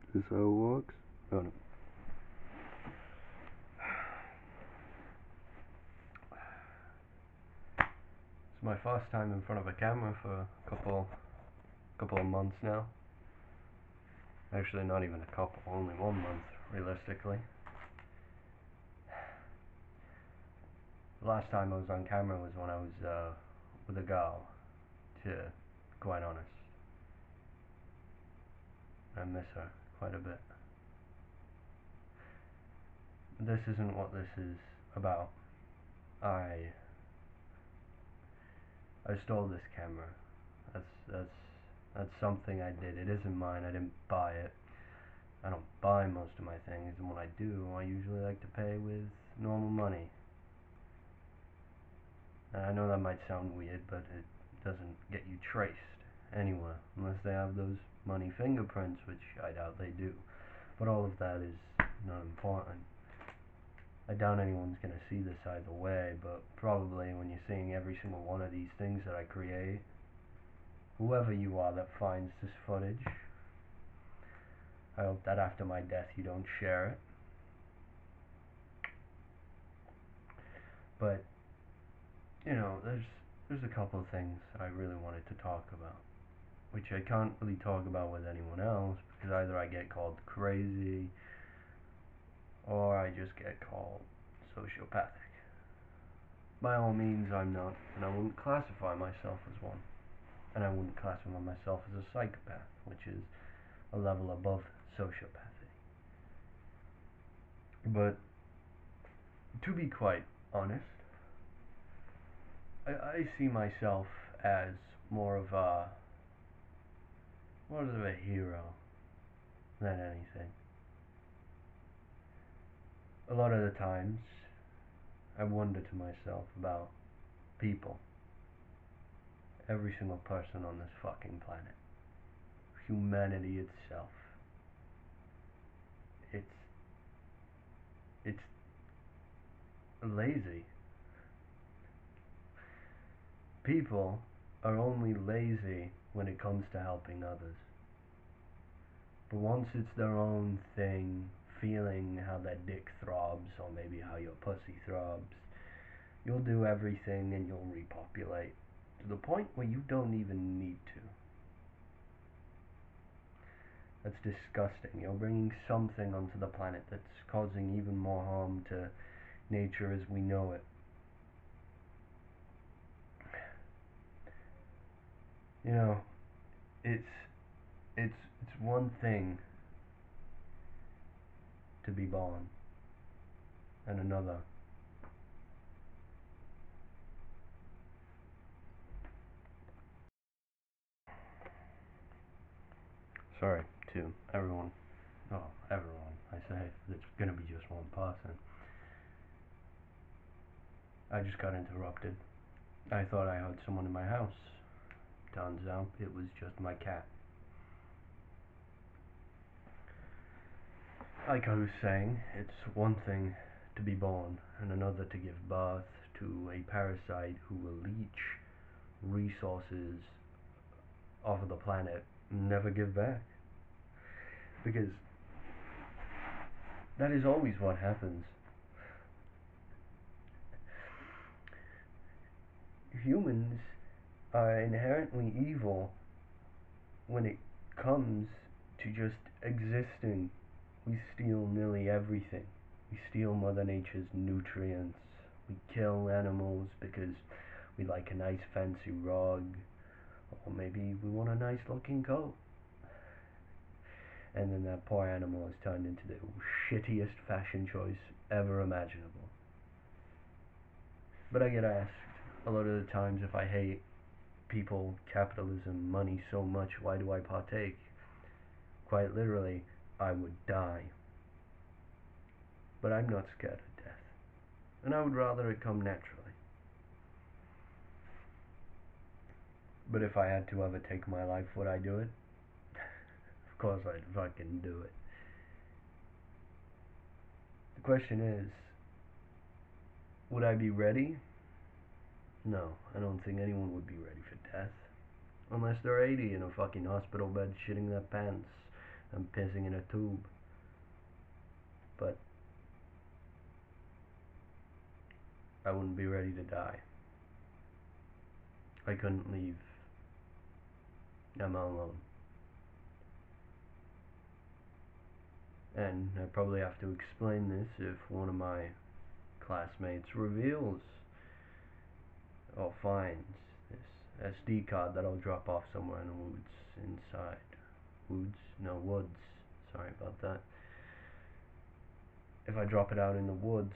Is this how it works? Oh no. It's my first time in front of a camera for a couple of months now. Actually, not even a couple, only 1 month, realistically. The last time I was on camera was when I was with a girl, to be quite honest. I miss her quite a bit. This isn't what this is about. I stole this camera. That's something I did. It isn't mine. I didn't buy it. I don't buy most of my things, and when I do, I usually like to pay with normal money. And I know that might sound weird, but it doesn't get you traced anywhere, unless they have those money fingerprints, which I doubt they do. But all of that is not important. I doubt anyone's gonna see this either way, but probably when you're seeing every single one of these things that I create, whoever you are that finds this footage, I hope that after my death you don't share it. But, you know, there's a couple of things I really wanted to talk about, which I can't really talk about with anyone else, because either I get called crazy, or I just get called sociopathic. By all means, I'm not, and I wouldn't classify myself as one. And I wouldn't classify myself as a psychopath, which is a level above sociopathy. But, to be quite honest, I see myself as more of a hero than anything. A lot of the times, I wonder to myself about people. Every single person on this fucking planet. Humanity itself. It's lazy. People are only lazy when it comes to helping others. But once it's their own thing, feeling how that dick throbs, or maybe how your pussy throbs, you'll do everything and you'll repopulate to the point where you don't even need to. That's disgusting. You're bringing something onto the planet that's causing even more harm to nature as we know it. You know, it's one thing to be born, and another sorry to everyone. Oh, everyone, I say. It's gonna be just one person. I just got interrupted. I thought I heard someone in my house. Turns out it was just my cat. Like I was saying, it's one thing to be born, and another to give birth to a parasite who will leech resources off of the planet and never give back. Because that is always what happens. Humans are inherently evil when it comes to just existing. We steal nearly everything. We steal Mother Nature's nutrients. We kill animals because we like a nice fancy rug, or maybe we want a nice looking coat. And then that poor animal is turned into the shittiest fashion choice ever imaginable. But I get asked a lot of the times if I hate people, capitalism, money so much, why do I partake? Quite literally, I would die. But I'm not scared of death. And I would rather it come naturally. But if I had to ever take my life, would I do it? Of course I'd fucking do it. The question is, would I be ready? No, I don't think anyone would be ready for death. Unless they're 80 in a fucking hospital bed shitting their pants and pissing in a tube. But I wouldn't be ready to die. I couldn't leave Emma alone. And I probably have to explain this if one of my classmates reveals or finds this SD card that I'll drop off somewhere in the woods inside. Woods. Sorry about that. If I drop it out in the woods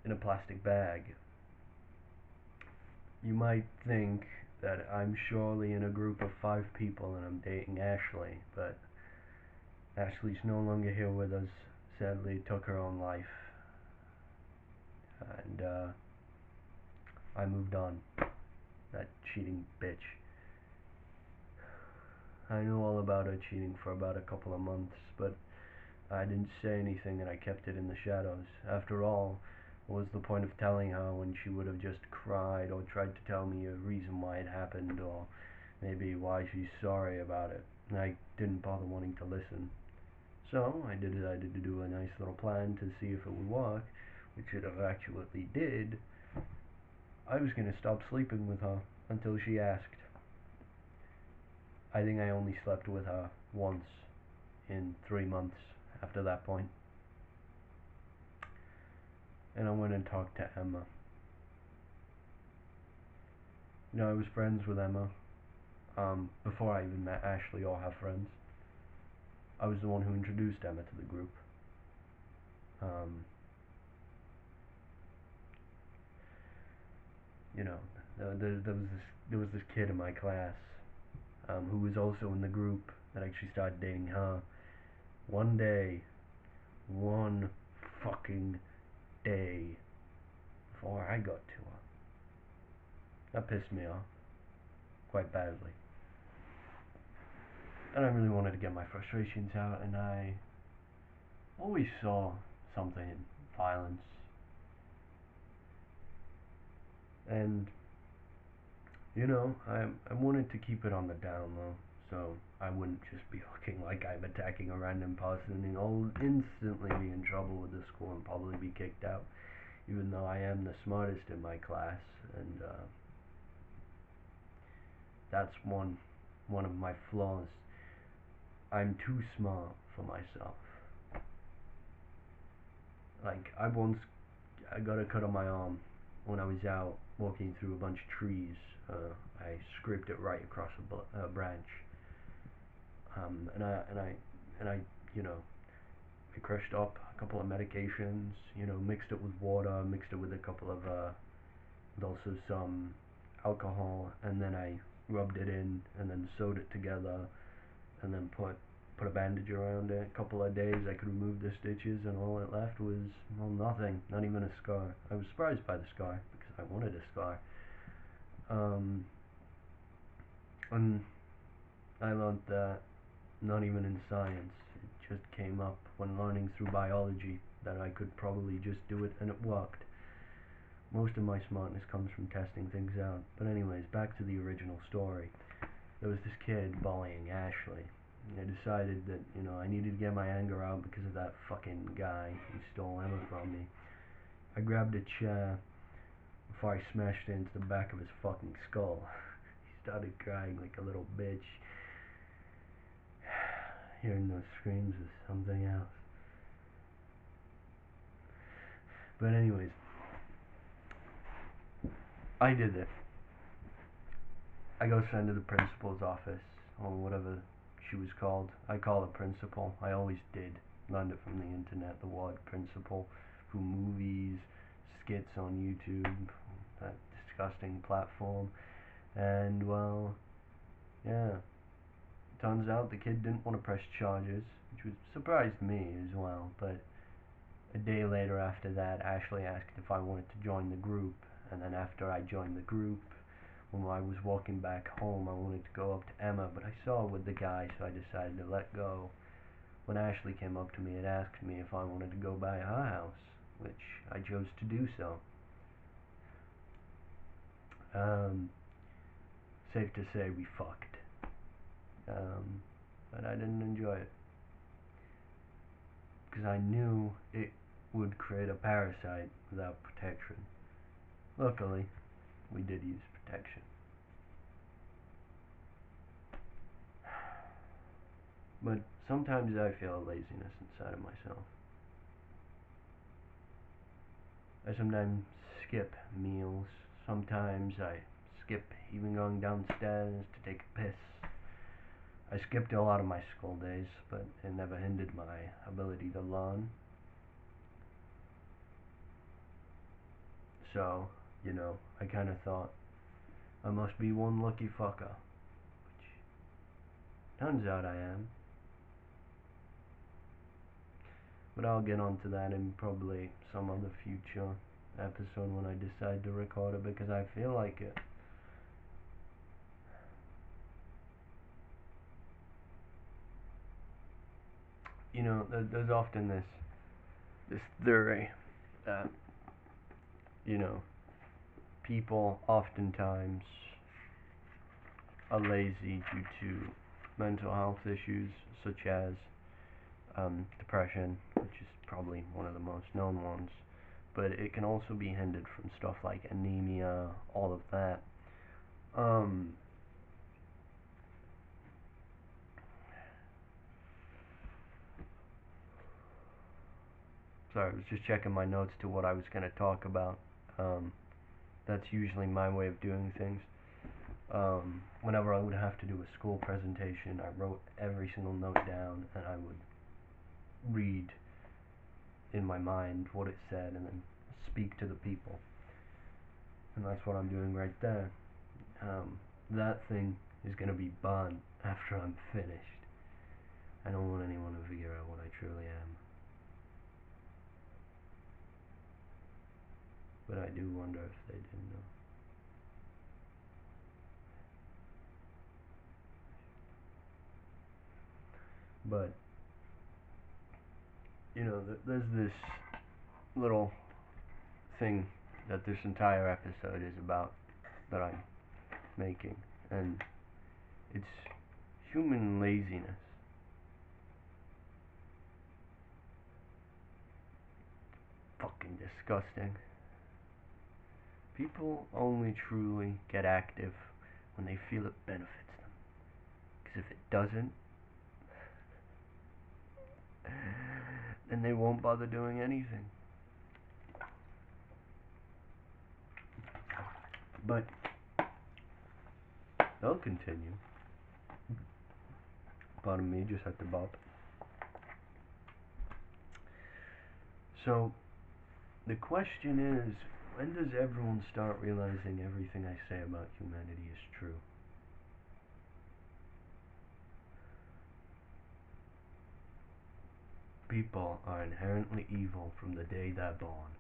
in a plastic bag, you might think that I'm surely in a group of 5 people and I'm dating Ashley, but Ashley's no longer here with us. Sadly, took her own life. And I moved on. That cheating bitch. I knew all about her cheating for about a couple of months, but I didn't say anything and I kept it in the shadows. After all, what was the point of telling her when she would have just cried or tried to tell me a reason why it happened, or maybe why she's sorry about it? And I didn't bother wanting to listen. So I decided to do a nice little plan to see if it would work, which it actually did. I was going to stop sleeping with her until she asked. I think I only slept with her once in 3 months after that point. And I went and talked to Emma. You know, I was friends with Emma before I even met Ashley or her friends. I was the one who introduced Emma to the group. You know, there was this kid in my class who was also in the group that actually started dating her. One fucking day before I got to her. That pissed me off quite badly. And I really wanted to get my frustrations out, and I always saw something in violence. And, you know, I wanted to keep it on the down low, so I wouldn't just be looking like I'm attacking a random person and I'll instantly be in trouble with the school and probably be kicked out, even though I am the smartest in my class, and that's one of my flaws. I'm too smart for myself. Like, I got a cut on my arm when I was out walking through a bunch of trees. I scraped it right across a branch. And I, you know, I crushed up a couple of medications, you know, mixed it with water, mixed it with a couple of, and also some alcohol, and then I rubbed it in, and then sewed it together, and then put a bandage around it. A couple of days I could remove the stitches, and all it left was, well, nothing, not even a scar. I was surprised by the scar, because I wanted a scar. And I learned that not even in science, it just came up when learning through biology that I could probably just do it, and it worked. Most of my smartness comes from testing things out. But anyways, back to the original story. There was this kid bullying Ashley. And I decided that, you know, I needed to get my anger out because of that fucking guy who stole Emma from me. I grabbed a chair before I smashed it into the back of his fucking skull. He started crying like a little bitch. Hearing those screams is something else. But anyways, I did it. I go send to the principal's office, or whatever she was called. I call her principal. I always did. Learned it from the internet, the word principal, from movies, skits on YouTube, that disgusting platform. And, well, yeah. Turns out the kid didn't want to press charges, which was surprised me as well. But a day later after that, Ashley asked if I wanted to join the group. And then after I joined the group, when I was walking back home, I wanted to go up to Emma, but I saw her with the guy, so I decided to let go. When Ashley came up to me and asked me if I wanted to go by her house, which I chose to do so. Safe to say we fucked. But I didn't enjoy it. because I knew it would create a parasite without protection. Luckily, we did use protection. But sometimes I feel a laziness inside of myself. I sometimes skip meals. Sometimes I skip even going downstairs to take a piss. I skipped a lot of my school days, but it never hindered my ability to learn. So, I kind of thought I must be one lucky fucker, which turns out I am. But I'll get onto that in probably some other future episode when I decide to record it, because I feel like it. There's often this theory that, people oftentimes are lazy due to mental health issues such as depression, which is probably one of the most known ones, but it can also be hindered from stuff like anemia, all of that. Sorry, I was just checking my notes to what I was going to talk about. That's usually my way of doing things. Whenever I would have to do a school presentation, I wrote every single note down, and I would read in my mind what it said and then speak to the people. And that's what I'm doing right there. That thing is going to be burned after I'm finished. I don't want anyone to figure out what I truly am. But I do wonder if they didn't know. But, there's this little thing that this entire episode is about that I'm making, and it's human laziness. Fucking disgusting. People only truly get active when they feel it benefits them. Because if it doesn't, then they won't bother doing anything. But they'll continue. Pardon me, just had to bop. So, the question is, when does everyone start realizing everything I say about humanity is true? People are inherently evil from the day they're born.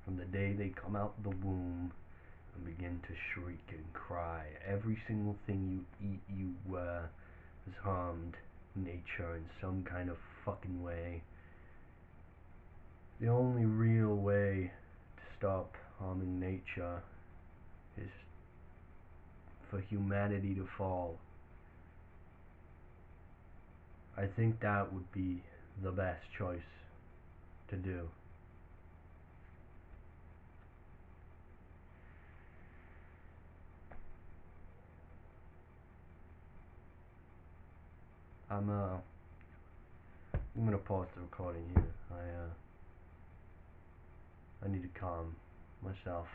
From the day they come out the womb and begin to shriek and cry. Every single thing you eat, you wear, has harmed nature in some kind of fucking way. The only real way to stop harming nature is for humanity to fall. I think that would be the best choice to do. I'm gonna pause the recording here. I need to calm myself.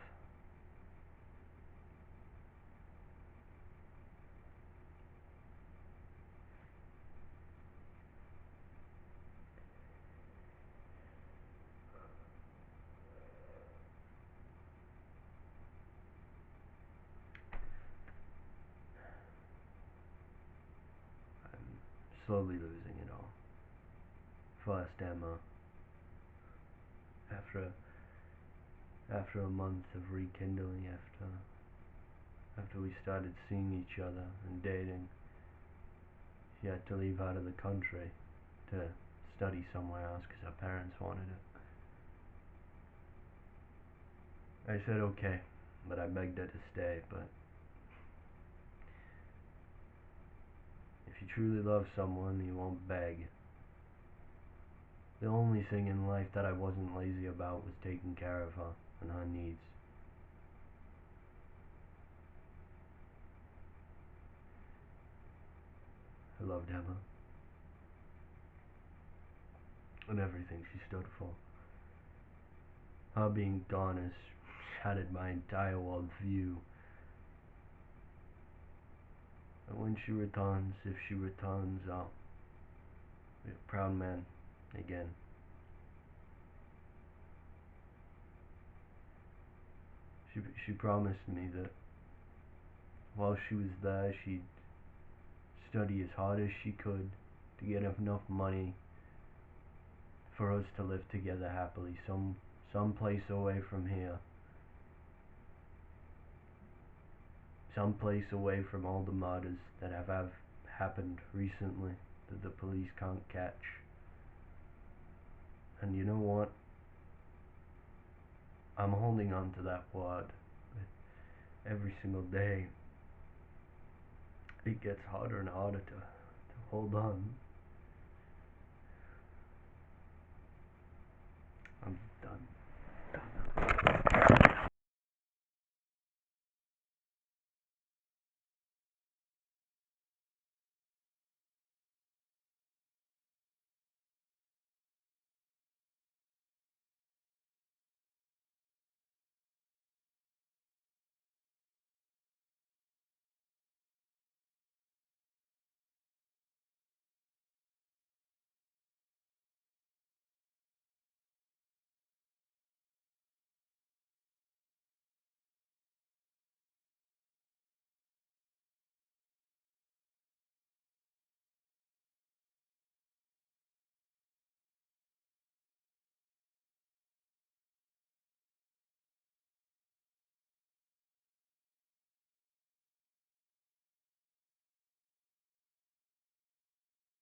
I'm slowly losing it all. First Emma, after a month of rekindling, after we started seeing each other and dating, she had to leave out of the country to study somewhere else because her parents wanted it. I said okay, but I begged her to stay. But if you truly love someone, you won't beg. The only thing in life that I wasn't lazy about was taking care of her and her needs. I loved Emma and everything she stood for. Her being gone has shattered my entire worldview. And when she returns, if she returns, I'll be a proud man again. She promised me that while she was there, she'd study as hard as she could to get enough money for us to live together happily, some place away from here, some place away from all the murders that have happened recently that the police can't catch. And you know what? I'm holding on to that word. Every single day, it gets harder and harder to hold on. I'm done.